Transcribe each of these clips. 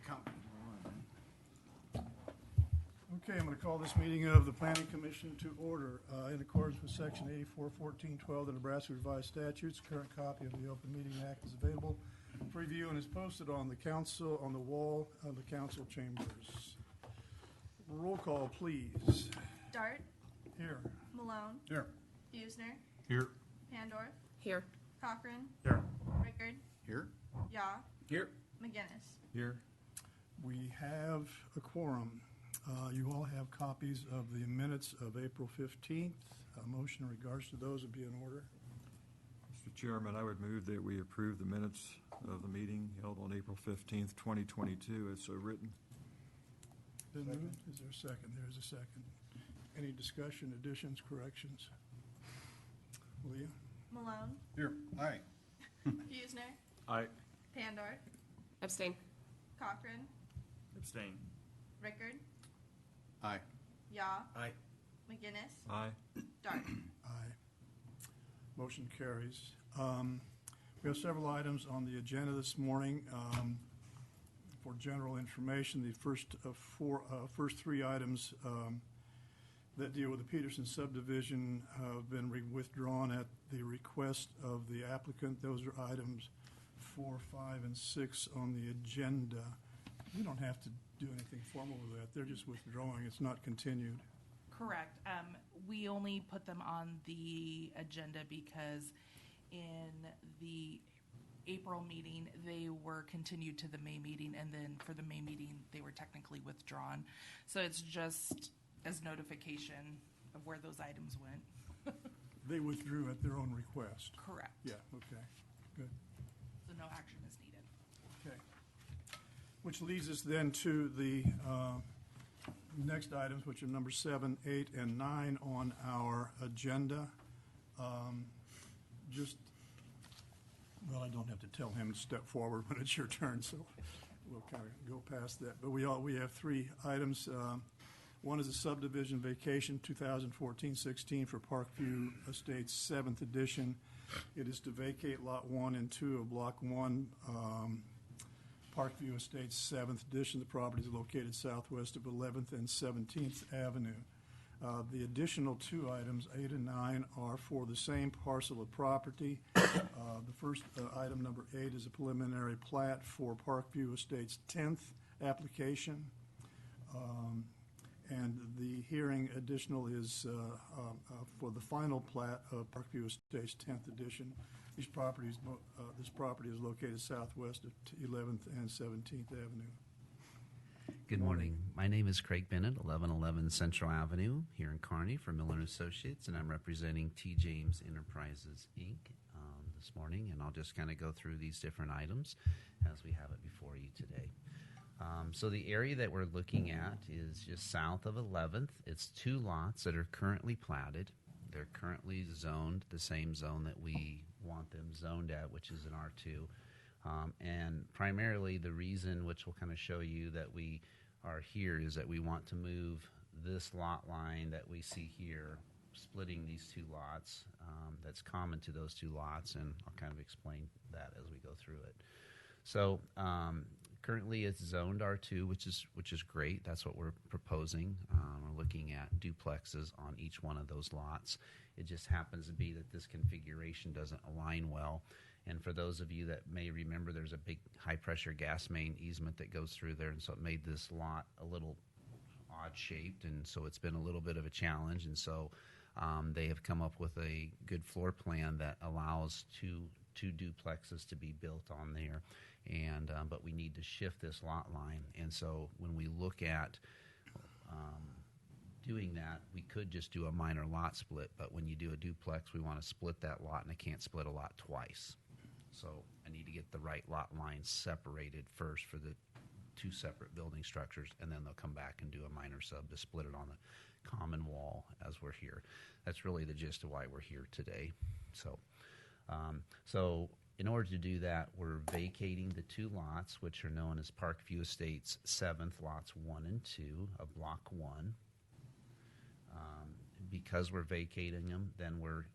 coming. Okay, I'm going to call this meeting of the Planning Commission to order. In accordance with Section 84-14-12 of the Nebraska Revised Statutes, a current copy of the Open Meeting Act is available for review and is posted on the wall of the council chambers. Roll call, please. Dart. Here. Malone. Here. Buesner. Here. Pandorf. Here. Cochran. Here. Rickard. Here. Yaw. Here. McGinnis. Here. We have a quorum. You all have copies of the minutes of April 15th. A motion in regards to those would be in order. Mr. Chairman, I would move that we approve the minutes of the meeting held on April 15th, 2022 as so written. Been moved. Is there a second? There's a second. Any discussion, additions, corrections? William? Malone. Here. Aye. Buesner. Aye. Pandorf. Abstain. Cochran. Abstain. Rickard. Aye. Yaw. Aye. McGinnis. Aye. Dart. Aye. Motion carries. We have several items on the agenda this morning. For general information, the first three items that deal with the Peterson subdivision have been withdrawn at the request of the applicant. Those are items 4, 5, and 6 on the agenda. We don't have to do anything formal with that. They're just withdrawing. It's not continued. Correct. We only put them on the agenda because in the April meeting, they were continued to the May meeting, and then for the May meeting, they were technically withdrawn. So it's just as notification of where those items went. They withdrew at their own request. Correct. Yeah, okay, good. So no action is needed. Okay. Which leads us then to the next items, which are number 7, 8, and 9 on our agenda. Well, I don't have to tell him to step forward when it's your turn, so we'll kind of go past that. But we have 3 items. One is a subdivision vacation 2014-16 for Parkview Estates 7th edition. It is to vacate Lot 1 and 2 of Block 1, Parkview Estates 7th edition. The property is located southwest of 11th and 17th Avenue. The additional 2 items, 8 and 9, are for the same parcel of property. The first item, number 8, is a preliminary plat for Parkview Estates 10th application. And the hearing additional is for the final plat of Parkview Estates 10th edition. This property is located southwest of 11th and 17th Avenue. Good morning. My name is Craig Bennett, 1111 Central Avenue here in Kearney for Miller & Associates, and I'm representing T. James Enterprises, Inc. This morning, and I'll just kind of go through these different items as we have it before you today. So the area that we're looking at is just south of 11th. It's 2 lots that are currently platted. They're currently zoned the same zone that we want them zoned at, which is an R2. And primarily the reason, which will kind of show you that we are here, is that we want to move this lot line that we see here, splitting these 2 lots. That's common to those 2 lots, and I'll kind of explain that as we go through it. So currently it's zoned R2, which is great. That's what we're proposing. We're looking at duplexes on each one of those lots. It just happens to be that this configuration doesn't align well. And for those of you that may remember, there's a big high-pressure gas main easement that goes through there, and so it made this lot a little odd-shaped, and so it's been a little bit of a challenge. And so they have come up with a good floor plan that allows two duplexes to be built on there, and but we need to shift this lot line. And so when we look at doing that, we could just do a minor lot split, but when you do a duplex, we want to split that lot, and I can't split a lot twice. So I need to get the right lot lines separated first for the 2 separate building structures, and then they'll come back and do a minor sub to split it on the common wall as we're here. That's really the gist of why we're here today. So in order to do that, we're vacating the 2 lots, which are known as Parkview Estates 7th, lots 1 and 2 of Block 1. Because we're vacating them, then we're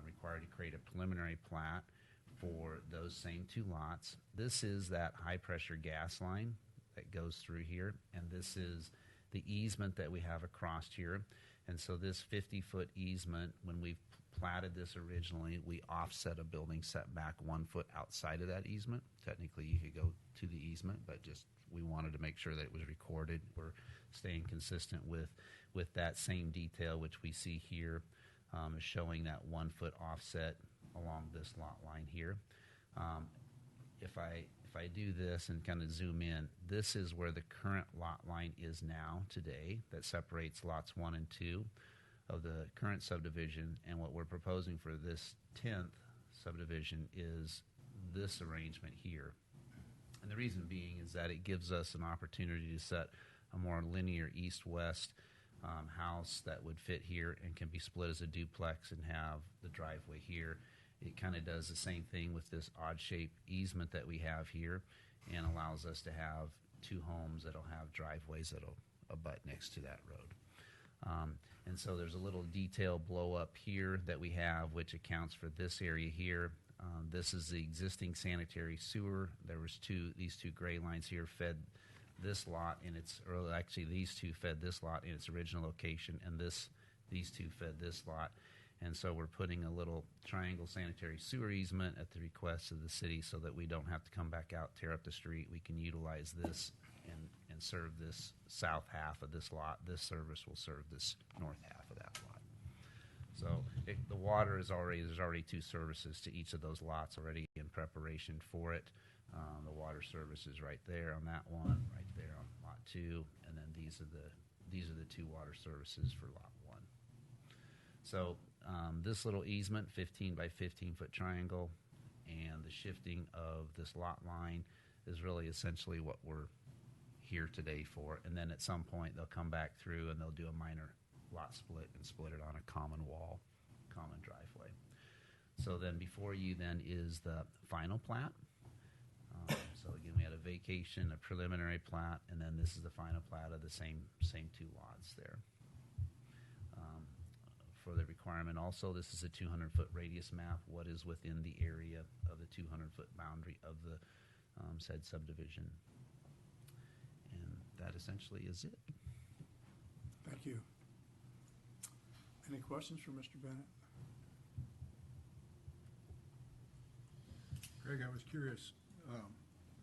required to create a preliminary plat for those same 2 lots. This is that high-pressure gas line that goes through here, and this is the easement that we have across here. And so this 50-foot easement, when we platted this originally, we offset a building setback 1 foot outside of that easement. Technically, you could go to the easement, but just we wanted to make sure that it was recorded. We're staying consistent with that same detail, which we see here, showing that 1 foot offset along this lot line here. If I do this and kind of zoom in, this is where the current lot line is now today that separates lots 1 and 2 of the current subdivision. And what we're proposing for this 10th subdivision is this arrangement here. And the reason being is that it gives us an opportunity to set a more linear east-west house that would fit here and can be split as a duplex and have the driveway here. It kind of does the same thing with this odd-shaped easement that we have here and allows us to have 2 homes that'll have driveways that'll abut next to that road. And so there's a little detail blow up here that we have, which accounts for this area here. This is the existing sanitary sewer. There was these two gray lines here fed this lot in its, or actually these two fed this lot in its original location, and these two fed this lot. And so we're putting a little triangle sanitary sewer easement at the request of the city so that we don't have to come back out, tear up the street. We can utilize this and serve this south half of this lot. This service will serve this north half of that lot. So the water is there's already 2 services to each of those lots already in preparation for it. The water service is right there on that one, right there on lot 2, and then these are the 2 water services for lot 1. So this little easement, 15 by 15 foot triangle, and the shifting of this lot line is really essentially what we're here today for. And then at some point they'll come back through and they'll do a minor lot split and split it on a common wall, common driveway. So then before you then is the final plat. So again, we had a vacation, a preliminary plat, and then this is the final plat of the same 2 lots there. For the requirement also, this is a 200-foot radius map, what is within the area of the 200-foot boundary of the said subdivision. And that essentially is it. Thank you. Any questions for Mr. Bennett? Greg, I was curious,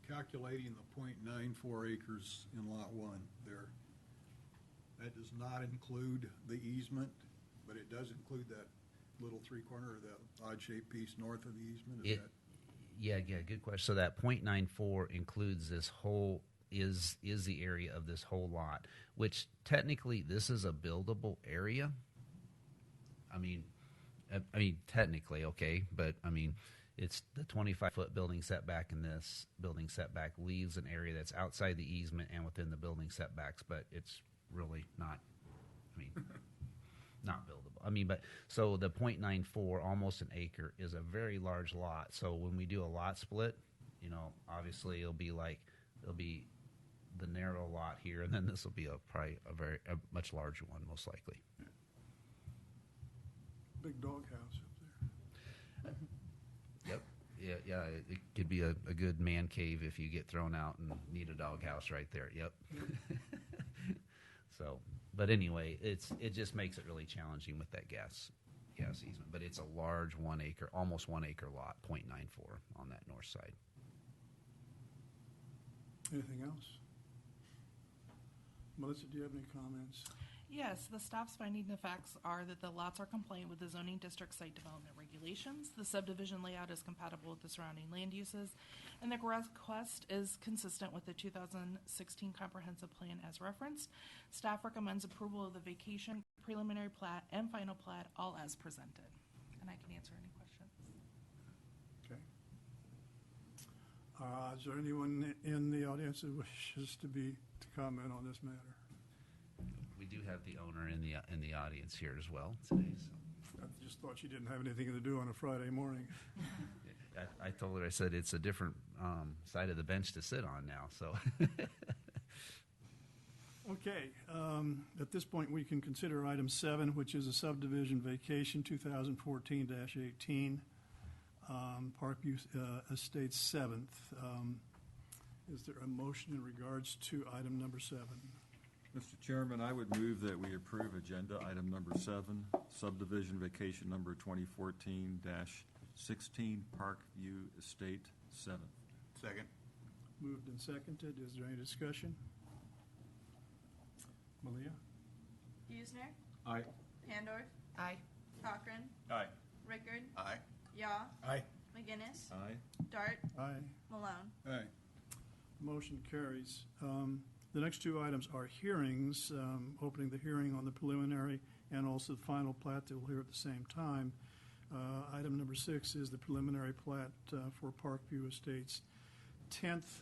calculating the .94 acres in lot 1 there, that does not include the easement, but it does include that little 3-corner or that odd-shaped piece north of the easement? Yeah, good question. So that .94 includes this whole, is the area of this whole lot, which technically this is a buildable area. I mean, technically, okay, but I mean, it's the 25-foot building setback, and this building setback leaves an area that's outside the easement and within the building setbacks, but it's really not, not buildable. But so the .94, almost an acre, is a very large lot. So when we do a lot split, obviously it'll be the narrow lot here, and then this will be probably a much larger one, most likely. Big doghouse up there. Yep. Yeah. It could be a good man cave if you get thrown out and need a doghouse right there. Yep. So, but anyway, it just makes it really challenging with that gas easement. But it's a large 1 acre, almost 1 acre lot, .94 on that north side. Anything else? Melissa, do you have any comments? Yes, the staff's finding of facts are that the lots are compliant with the zoning district site development regulations. The subdivision layout is compatible with the surrounding land uses, and the request is consistent with the 2016 comprehensive plan as referenced. Staff recommends approval of the vacation, preliminary plat, and final plat, all as presented. And I can answer any questions. Okay. Is there anyone in the audience that wishes to comment on this matter? We do have the owner in the audience here as well today. So. I just thought she didn't have anything to do on a Friday morning. I told her, I said, it's a different side of the bench to sit on now. So. Okay. At this point, we can consider item 7, which is a subdivision vacation 2014-18, Parkview Estates 7th. Is there a motion in regards to item number 7? Mr. Chairman, I would move that we approve agenda item number 7, subdivision vacation number 2014-16, Parkview Estate 7. Second. Moved and seconded. Is there any discussion? Malia? Buesner, Aye. Pandorf, Aye. Cochran, Aye. Rickard, Aye. Yaw, Aye. McGinnis, Aye. Dart, Aye. Malone. Aye. Motion carries. The next two items are hearings, opening the hearing on the preliminary and also the final plat that we'll hear at the same time. Item number 6 is the preliminary plat for Parkview Estates 10th.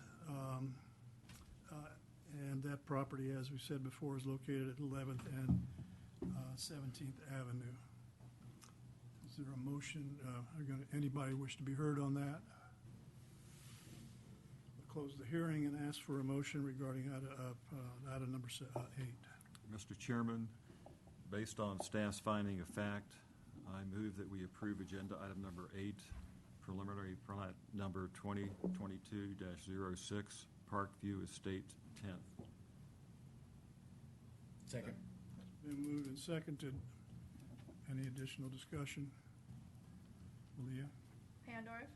And that property, as we said before, is located at 11th and 17th Avenue. Is there a motion? Anybody wish to be heard on that? Close the hearing and ask for a motion regarding item number 8. Mr. Chairman, based on staff's finding of fact, I move that we approve agenda item number 8, preliminary plat number 2022-06, Parkview Estate 10th. Second. Been moved and seconded. Any additional discussion? Malia? Pandorf,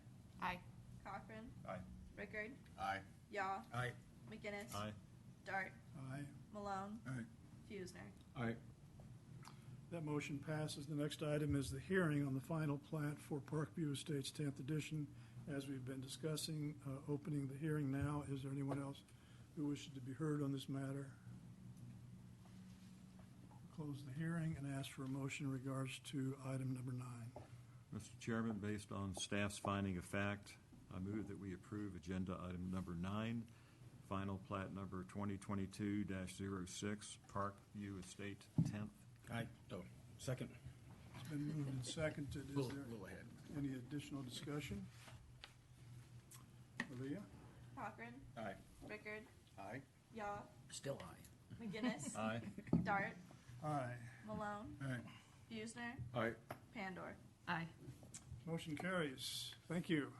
Aye. Cochran, Aye. Rickard, Aye. Yaw, Aye. McGinnis, Aye. Dart, Aye. Malone, Aye. Buesner. Aye. That motion passes. The next item is the hearing on the final plat for Parkview Estates 10th edition. As we've been discussing, opening the hearing now. Is there anyone else who wishes to be heard on this matter? Close the hearing and ask for a motion in regards to item number 9. Mr. Chairman, based on staff's finding of fact, I move that we approve agenda item number 9, final plat number 2022-06, Parkview Estate 10th. Aye. Oh, second. It's been moved and seconded. Is Little there ahead. any additional discussion? Malia? Cochran, Aye. Rickard, Aye. Yaw, Still aye. McGinnis, Aye. Dart, Aye. Malone, Aye. Buesner, Aye. Pandorf. Aye. Motion carries. Thank you.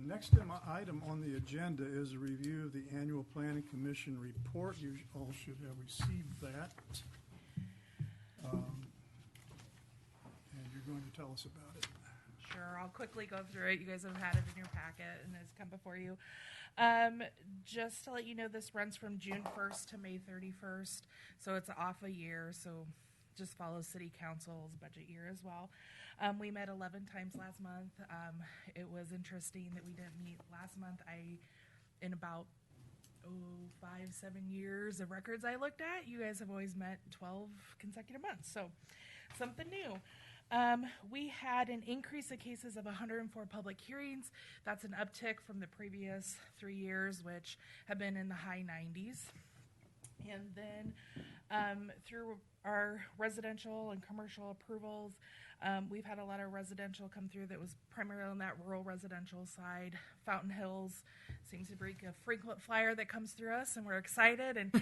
Next item on the agenda is a review of the annual Planning Commission report. You all should have received that. And you're going to tell us about it. Sure, I'll quickly go through it. You guys have had it in your packet and it's come before you. Just to let you know, this runs from June 1st to May 31st, so it's off a year, so just follows City Council's budget year as well. We met 11 times last month. It was interesting that we didn't meet last month. In about 5-7 years of records I looked at, you guys have always met 12 consecutive months, so something new. We had an increase of cases of 104 public hearings. That's an uptick from the previous 3 years, which have been in the high 90s. And then through our residential and commercial approvals, we've had a lot of residential come through that was primarily on that rural residential side. Fountain Hills seems to be a frequent flyer that comes through us, and we're excited and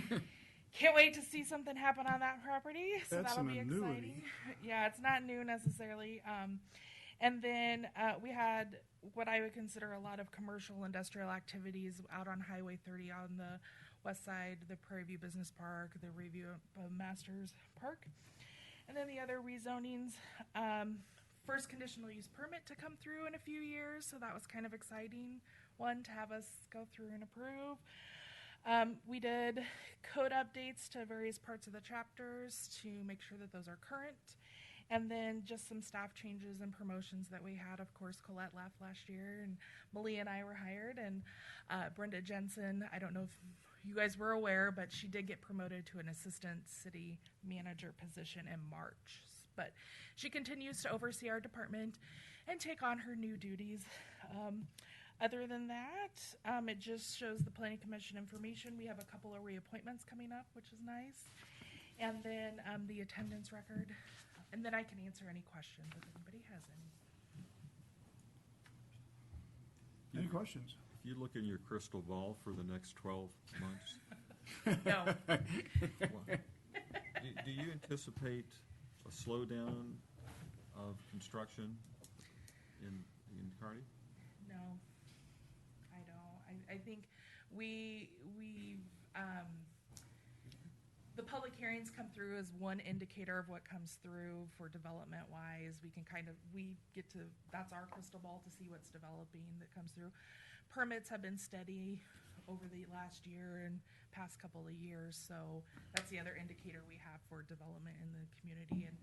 can't wait to see something happen on that property. So That's that'll an be annuity. exciting. Yeah, it's not new necessarily. And then we had what I would consider a lot of commercial industrial activities out on Highway 30 on the west side, the Prairie View Business Park, the Review Masters Park. And then the other rezonings, first conditional use permit to come through in a few years, so that was kind of exciting one to have us go through and approve. We did code updates to various parts of the chapters to make sure that those are current. And then just some staff changes and promotions that we had. Of course, Colette left last year, and Malia and I were hired, and Brenda Jensen, I don't know if you guys were aware, but she did get promoted to an assistant city manager position in March. But she continues to oversee our department and take on her new duties. Other than that, it just shows the Planning Commission information. We have a couple of reappointments coming up, which is nice. And then the attendance record. And then I can answer any questions if anybody has any. Any questions? If you look in your crystal ball for the next 12 months, No. do you anticipate a slowdown of construction in Kearney? No. I think the public hearings come through as one indicator of what comes through for development wise. That's our crystal ball to see what's developing that comes through. Permits have been steady over the last year and past couple of years, so that's the other indicator we have for development in the community. And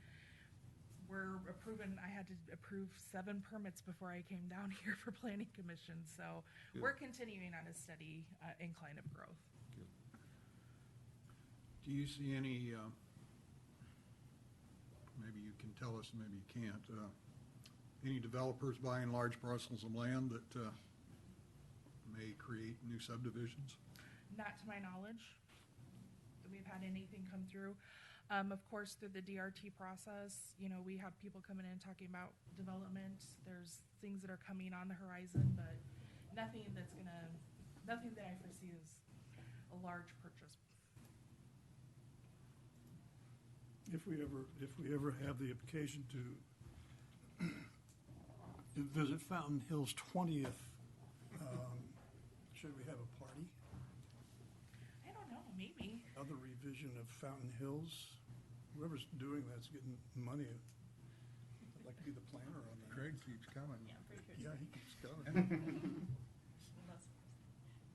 I had to approve 7 permits before I came down here for planning commission, so Good. we're continuing on a steady incline of growth. Do you see any, maybe you can tell us, maybe you can't, any developers buying large parcels of land that may create new subdivisions? Not to my knowledge that we've had anything come through. Of course, through the DRT process, we have people coming in talking about development. There's things that are coming on the horizon, but nothing that I foresee as a large purchase. If we ever have the occasion to visit Fountain Hills 20th, should we have a party? I don't know, maybe. Another revision of Fountain Hills? Whoever's doing that's getting money. I'd like to be the planner on that. Craig keeps coming. Yeah, he keeps coming.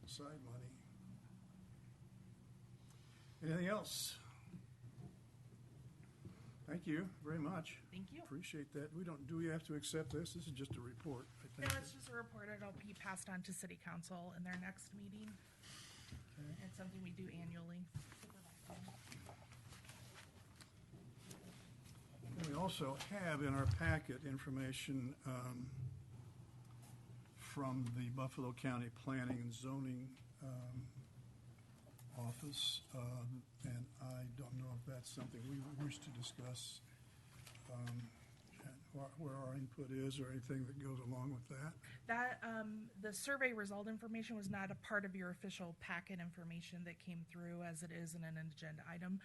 Side money. Anything else? Thank you very much. Thank you. Appreciate that. Do we have to accept this? This is just a report, I No, think. it's just a report. It'll be passed on to city council in their next meeting. It's something we do annually. And we also have in our packet information from the Buffalo County Planning and Zoning Office, and I don't know if that's something we wish to discuss, and where our input is or anything that goes along with that. That, the survey result information was not a part of your official packet information that came through as it is in an agenda item.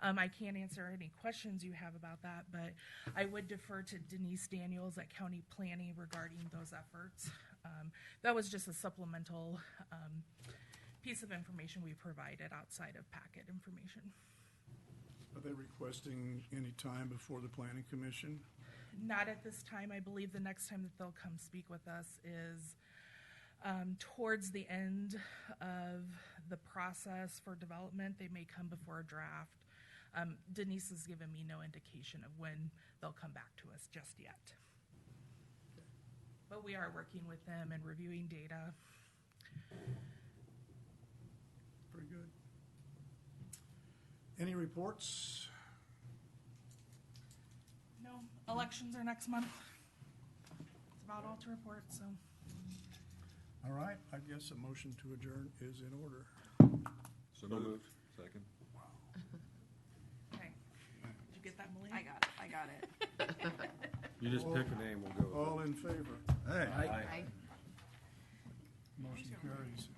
I can't answer any questions you have about that, but I would defer to Denise Daniels at County Planning regarding those efforts. That was just a supplemental piece of information we provided outside of packet information. Are they requesting any time before the Planning Commission? Not at this time. I believe the next time that they'll come speak with us is towards the end of the process for development. They may come before a draft. Denise has given me no indication of when they'll come back to us just yet. But we are working with them and reviewing data. Very good. Any reports? No, elections are next month. That's about all to report, so. All right, I guess a motion to adjourn is in order. So moved. Second. Okay. Did you get that, Malia? I got it. You just pick a name, we'll go with it. All in favor? Hey. Aye. Motion carries.